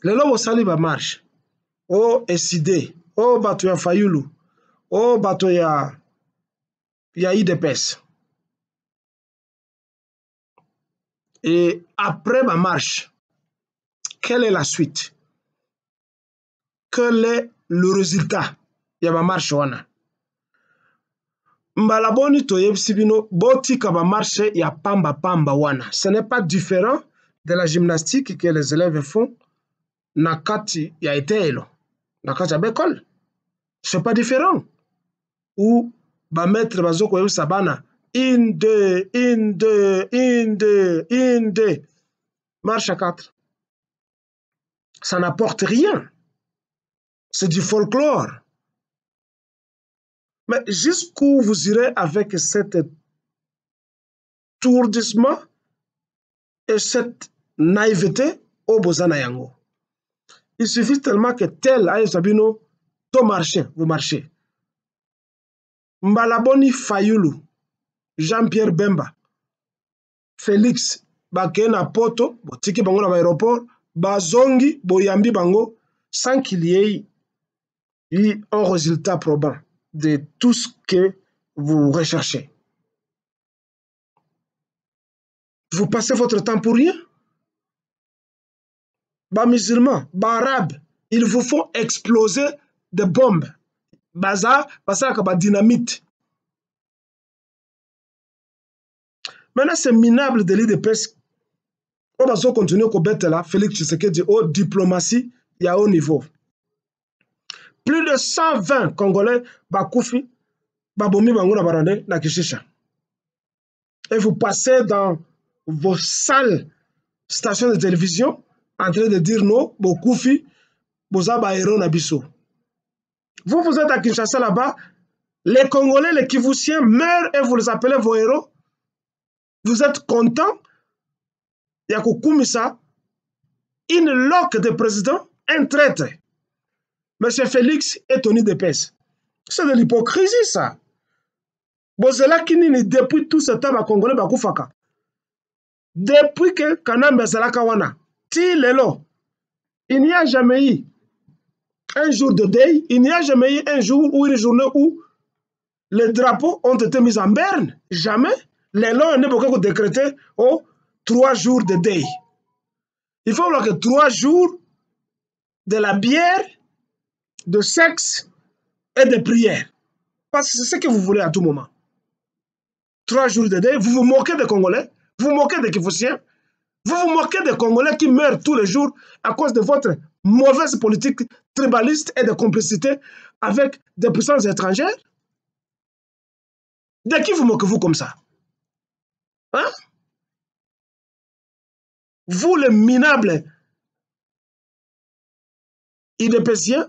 lelo bosali ba marche o SID o bato ya Fayulu o bato ya IDPS. Et après ma marche, quelle est la suite? Quel est le résultat de ma marche wana? Mbalaboni toyebisi bino botika ba marche ya pamba pamba wana. Ce n'est pas différent de la gymnastique que les élèves font na kati ya etelo, na kati ya bekol. C'est pas différent. Ou ba maître bazo koyebisa bana in deux. Marche à 4. Ça n'apporte rien. C'est du folklore. Mais jusqu'où vous irez avec cet tourdissement et cette naïveté au Bozana Yango? Il suffit tellement que tel aille Sabino, to marcher, vous marchez. Mbalaboni Fayulu, Jean-Pierre Bemba, Félix, Bakena Poto, Botiki Bango dans l'aéroport, Bazongi, Boyambi Bango, sans qu'il y ait un résultat probant de tout ce que vous recherchez. Vous passez votre temps pour rien. Bas musulmans, bas arabes, ils vous font exploser des bombes. Baza, basa kaba dynamite. Maintenant, c'est minable de l'IDPS. On va continuer au bête là, Félix Tshisekedi, haute diplomatie, il y a haut niveau. Plus de 120 Congolais, Bakoufi, Babomi Bangouna Barande, Nakishisha. Et vous passez dans vos salles stations de télévision en train de dire non, Bakoufi, Bozaba Héros Nabiso. Vous êtes à Kinshasa là-bas, les Congolais, les Kivusiens meurent et vous les appelez vos héros. Vous êtes contents. Yakukumisa, une loque de président, un traître. Monsieur Félix est tenu de pèse. C'est de l'hypocrisie, ça. Bozela Kinini, depuis tout ce temps, Congolais, Bakoufaka. Depuis que Kanambe Zalakawana, ti lelo, il n'y a jamais eu un jour de deuil, il n'y a jamais eu un jour ou une journée où les drapeaux ont été mis en berne. Jamais. Les lois n'est pas décrété 3 jours de deuil. Il faut voir que 3 jours de la bière, de sexe et de prière. Parce que c'est ce que vous voulez à tout moment. 3 jours de deuil, vous vous moquez des Congolais, vous vous moquez des Kivusiens, vous vous moquez des Congolais qui meurent tous les jours à cause de votre mauvaise politique tribaliste et de complicité avec des puissances étrangères. De qui vous moquez-vous comme ça? Hein? Vous, les minables IDPSiens,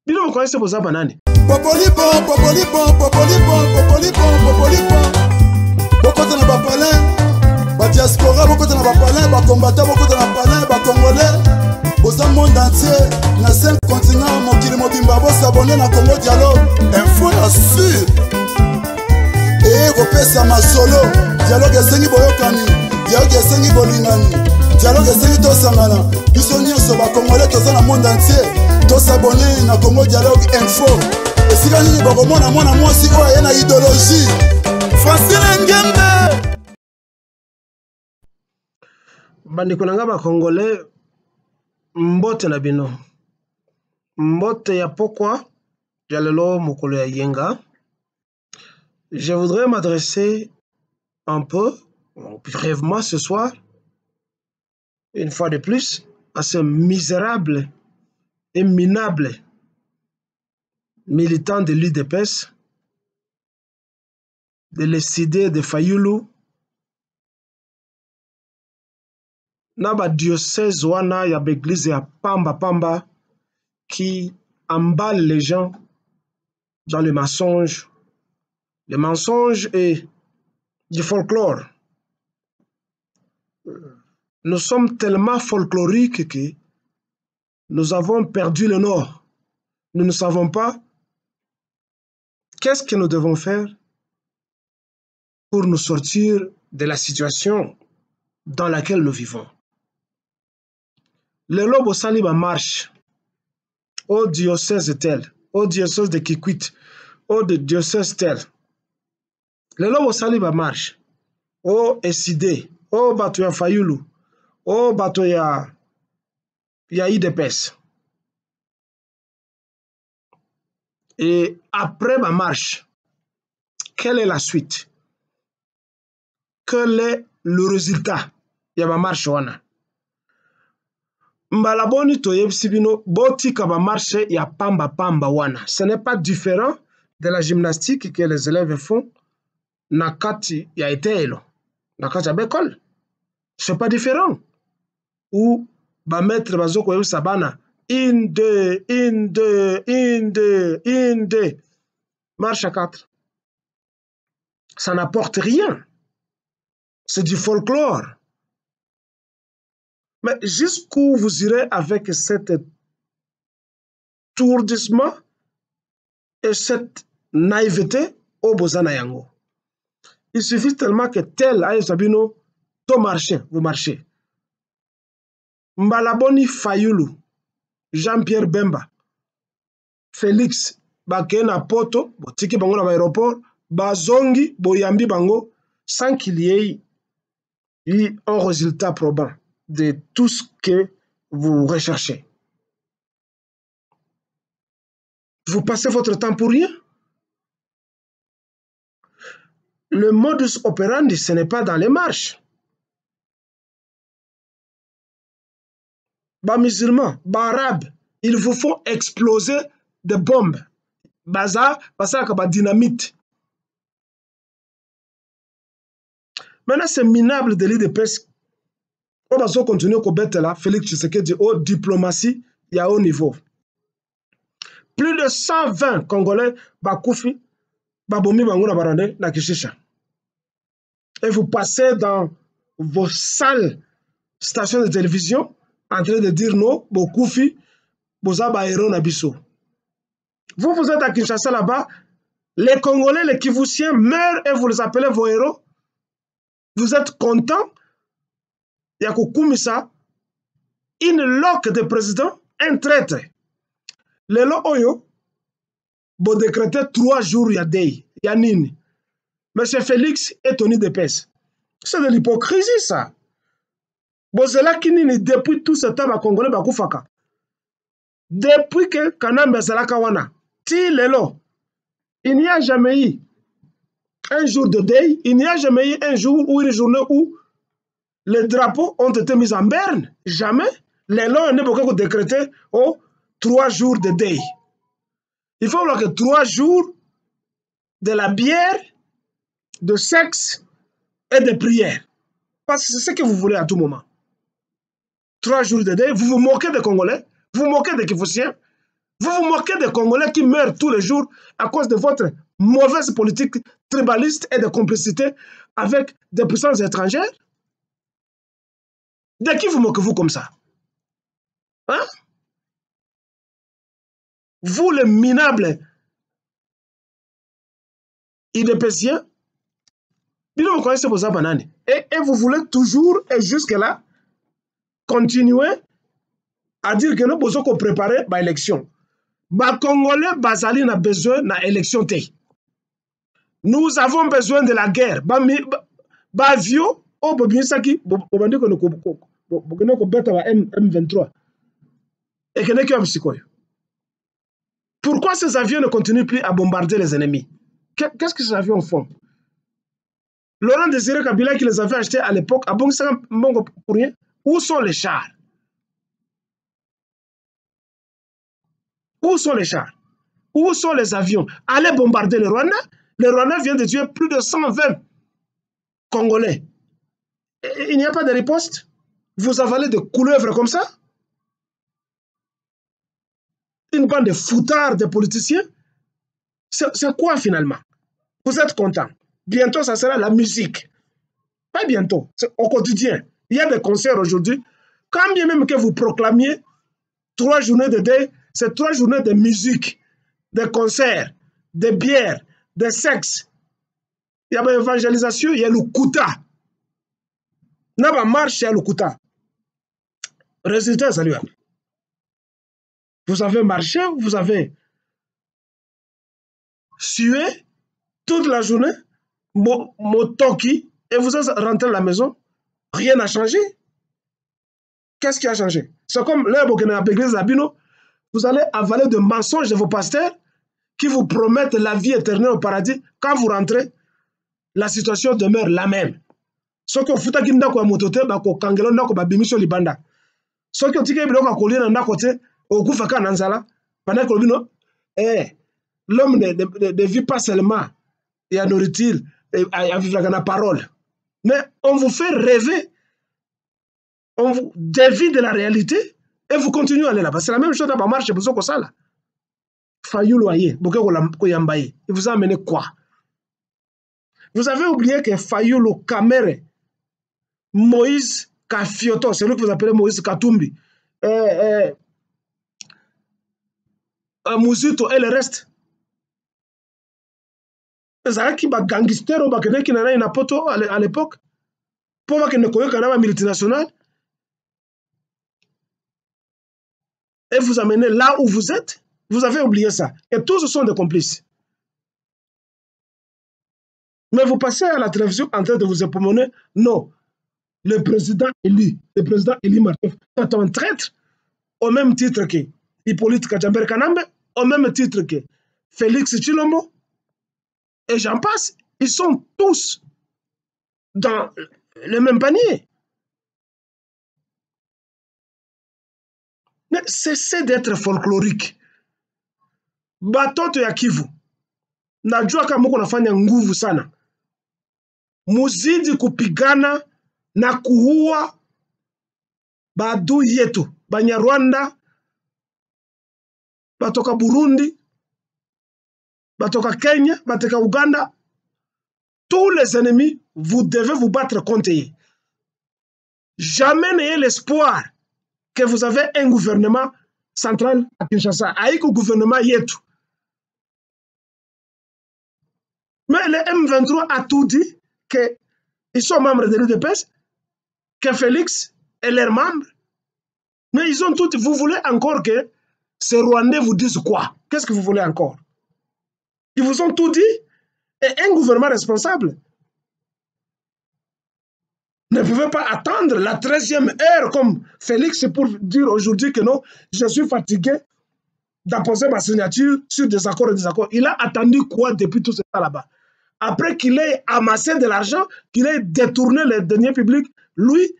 vous connaissez vos abanani. Popolipon. Beaucoup de bapalins, ba diaspora, beaucoup de bapalins, ba combattants, beaucoup de bapalins, ba congolais. Au monde entier, na 5 continents, mon kili mobimba, vous s'abonner na Congo Dialogue. Info la sûr. Et repesa ma solo. Dialogue esengi boyokani, dialogue esengi bolingani, dialogue esengi tosangana. Biso nyonso ba congolais toza na monde entier. To s'abonner na Congo Dialogue Info. Et si quand il y a mwana mwasi oyo aye na idéologie Francine Ngembe bandeko na nga ba congolais mbote na bino mbote ya pokwa ya lelo mokolo ya yenga. Je voudrais m'adresser un peu brièvement ce soir une fois de plus à ce misérable et minable militant de l'UDPS, de l'SID de Fayulu, na ba diocèse wana ya l'église ya Pamba Pamba qui emballe les gens dans le mensonge et du folklore. Nous sommes tellement folkloriques que nous avons perdu le nord. Nous ne savons pas qu'est-ce que nous devons faire pour nous sortir de la situation dans laquelle nous vivons. Le lobo sali ba marche au diocèse tel, au diocèse de Kikwit, au diocèse tel. Le lobo sali ba marche au SID, au bato ya Fayulu, au bato ya IDPS. Et après ma marche, quelle est la suite? Quel est le résultat de ma marche wana? Mbalaboni toyebisi bino botika ba marche ya pamba pamba wana. Ce n'est pas différent de la gymnastique que les élèves font na kati ya etelo, na kati ya bekol. C'est pas différent. Ou ba maître bazo koyebisa bana in deux. Marche à 4. Ça n'apporte rien. C'est du folklore. Mais jusqu'où vous irez avec cet tourdissement et cette naïveté au Bozana Yango? Il suffit tellement que tel aïe Sabino, to marché, vous marchez. Mbalaboni Fayulu, Jean-Pierre Bemba, Félix, Bakena Poto, Botiki Bango dans l'aéroport, Bazongi, Boyambi Bango, sans qu'il y ait un résultat probant de tout ce que vous recherchez. Vous passez votre temps pour rien. Le modus operandi, ce n'est pas dans les marches. Bas musulmans, bas arabes, ils vous font exploser des bombes. Baza, dynamite. Maintenant, c'est minable de l'IDPS. On va continuer à combattre là. Félix Tshisekedi, haute diplomatie, il y a haut niveau. Plus de 120 Congolais, Bakoufi, Babomi, Bangouna, Barande, Nakishisha. Et vous passez dans vos salles stations de télévision en train de dire non, Bakoufi, Bozaba Héros Nabiso. Vous êtes à Kinshasa là-bas, les Congolais, les Kivusiens meurent et vous les appelez vos héros. Vous êtes contents. Yako Koumissa, une loque de président, un traître. Le lo oyo, bo décréter 3 jours yadei, yanini. Monsieur Félix est Tony Depes. C'est de l'hypocrisie, ça. Bozela kinini, depuis tout ce temps, à Congolais, Bakoufaka. Depuis que Kanambe Zalakawana, ti lelo, il n'y a jamais eu un jour de deuil, il n'y a jamais eu un jour ou une journée où les drapeaux ont été mis en berne. Jamais. Les lois ne peuvent pas décréter 3 jours de deuil. Il faut voir que 3 jours de la bière, de sexe et de prière. Parce que c'est ce que vous voulez à tout moment. 3 jours de deuil, vous vous moquez des Congolais, vous vous moquez des Kivusiens, vous vous moquez des Congolais qui meurent tous les jours à cause de votre mauvaise politique tribaliste et de complicité avec des puissances étrangères. De qui vous moquez-vous comme ça? Hein? Vous, les minables IDPSiens, vous connaissez vos bananes. Et vous voulez toujours, et jusque-là, continuer à dire que nous devons préparer l'élection. Les Congolais, Bazali n'a besoin d'une élection. Nous avons besoin de la guerre. Bavio, M23. Et que pourquoi ces avions ne continuent plus à bombarder les ennemis? Qu'est-ce que ces avions font? Laurent Désiré Kabila qui les avait achetés à l'époque, à bon pour rien. Où sont les chars? Où sont les chars? Où sont les avions? Allez bombarder le Rwanda. Le Rwanda vient de tuer plus de 120 Congolais. Et il n'y a pas de riposte. Vous avalez des couleuvres comme ça? Une bande de foutards, de politiciens? C'est quoi finalement? Vous êtes contents. Bientôt, ça sera la musique. Pas bientôt, c'est au quotidien. Il y a des concerts aujourd'hui. Quand bien même que vous proclamiez 3 journées de deuil, c'est 3 journées de musique, de concerts, de bières, de sexe. Il y a l'évangélisation, il y a le Kouta. Il y a la marche, il y a le Kouta. Résultat, ça lui a. Vous avez marché, vous avez sué toute la journée, motoki, et vous êtes rentré à la maison. Rien n'a changé. Qu'est-ce qui a changé? C'est comme l'heure où vous allez avaler de mensonges de vos pasteurs qui vous promettent la vie éternelle au paradis. Quand vous rentrez, la situation demeure la même. Ce que vous avez dit, c'est que vous avez dit que libanda. Ce que vous avez dit, l'homme ne vit pas seulement et à nourriture et à vivre la parole. Mais on vous fait rêver, on vous dévie de la réalité et vous continuez à aller là-bas. C'est la même chose dans la marche, vous avez ça là. Fayou loyer, il vous a amené quoi? Vous avez oublié que Fayou le Kamere, Moïse Kafioto, c'est lui que vous appelez Moïse Katumbi, Mouzito et le reste. Qui ba gangster ou ba kene qui n'en a une poto à l'époque pour voir qu'il ne connaît qu'un multinational et vous amenez là où vous êtes, vous avez oublié ça. Et tous ce sont des complices. Mais vous passez à la télévision en train de vous époumoner. Non, le président Eli Martin est un traître au même titre que Hippolyte Kajamber Kanambe, au même titre que Félix Tshilombo. Et j'en passe, ils sont tous dans le même panier. Mais cessez d'être folklorique. Batoto ya Kivu. Najua kama mko nafanya nguvu sana. Muzidi kupigana na kuua badui yetu. Banyarwanda, batoka Burundi, batoka Kenya, batoka Uganda, tous les ennemis, vous devez vous battre contre eux. Jamais n'ayez l'espoir que vous avez un gouvernement central à Kinshasa, avec un gouvernement yetu. Mais le M23 a tout dit qu'ils sont membres de l'UDPS, que Félix est leur membre. Mais ils ont tout dit. Vous voulez encore que ces Rwandais vous disent quoi? Qu'est-ce que vous voulez encore? Ils vous ont tout dit, et un gouvernement responsable ne pouvait pas attendre la 13e heure comme Félix pour dire aujourd'hui que non, je suis fatigué d'apposer ma signature sur des accords et des accords. Il a attendu quoi depuis tout ce temps là-bas? Après qu'il ait amassé de l'argent, qu'il ait détourné les deniers publics, lui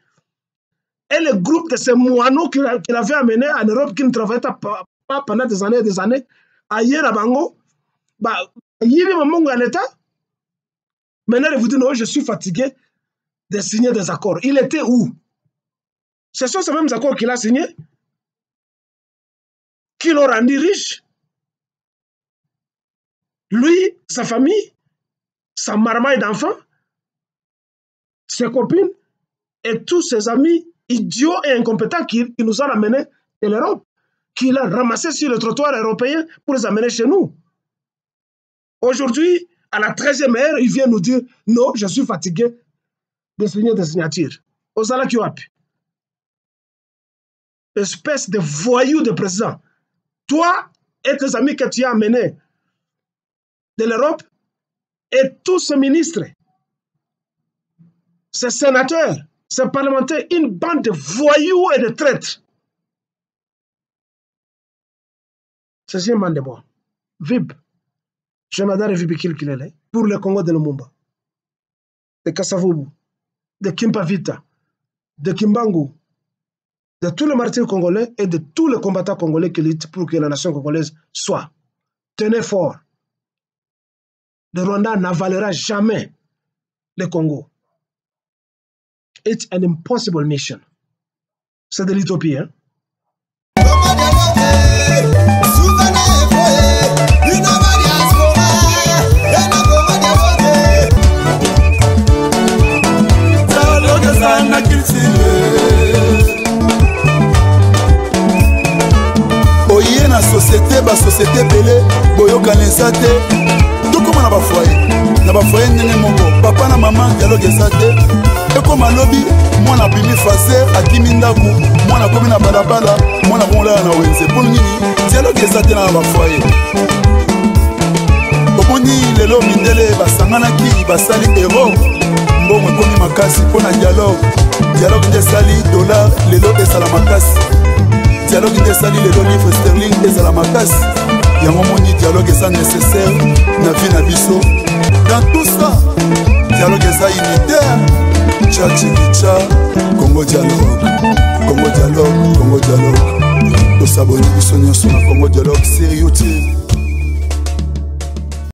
et le groupe de ces moineaux qu'il avait amenés en Europe, qui ne travaillaient pas pendant des années et des années, ailleurs à Bango, il y avait un moment à l'État. Maintenant, il vous dit non, je suis fatigué de signer des accords. Il était où? Ce sont ces mêmes accords qu'il a signés qui l'ont rendu riche. Lui, sa famille, sa marmaille d'enfants, ses copines et tous ses amis idiots et incompétents qui nous ont amenés de l'Europe, qu'il a ramassés sur le trottoir européen pour les amener chez nous. Aujourd'hui, à la 13e heure, il vient nous dire non, je suis fatigué de signer des signatures. Osala Kiwap. Espèce de voyou de président. Toi et tes amis que tu as amenés de l'Europe et tous ces ministres, ces sénateurs, ces parlementaires, une bande de voyous et de traîtres. C'est un bande de moi. Vib. Je m'adore Vibikil Kilele pour le Congo de Lumumba, de Kasavubu, de Kimpavita, de Kimbangu, de tous les martyrs congolais et de tous les combattants congolais qui luttent pour que la nation congolaise soit. Tenez fort. Le Rwanda n'avalera jamais le Congo. It's an impossible mission. C'est de l'utopie, hein? Oye na société, ba société belé, boyoka nesate. Tout comme na bafoye ndenge moko papa na mama dialogue eza te ekoma lobi mwana abimi faser akimi ndako mwana akomi na balabala mwana akomolala na wenze mpona nini dialogue eza te na bafoye omoni lelo mindele basanganaki basali ero mbongo ekomi makasi mpona dialogue nde esali dollar lelo esala makasi dialogue nde esali lelo livre sterling ezala makasi yango moni dialogue eza nécessaire na vie na biso dans tout ça dialogue eza unitaire tchachikicha Congo dialogue tosaboni biso nyonso na Congo dialogue sérieux te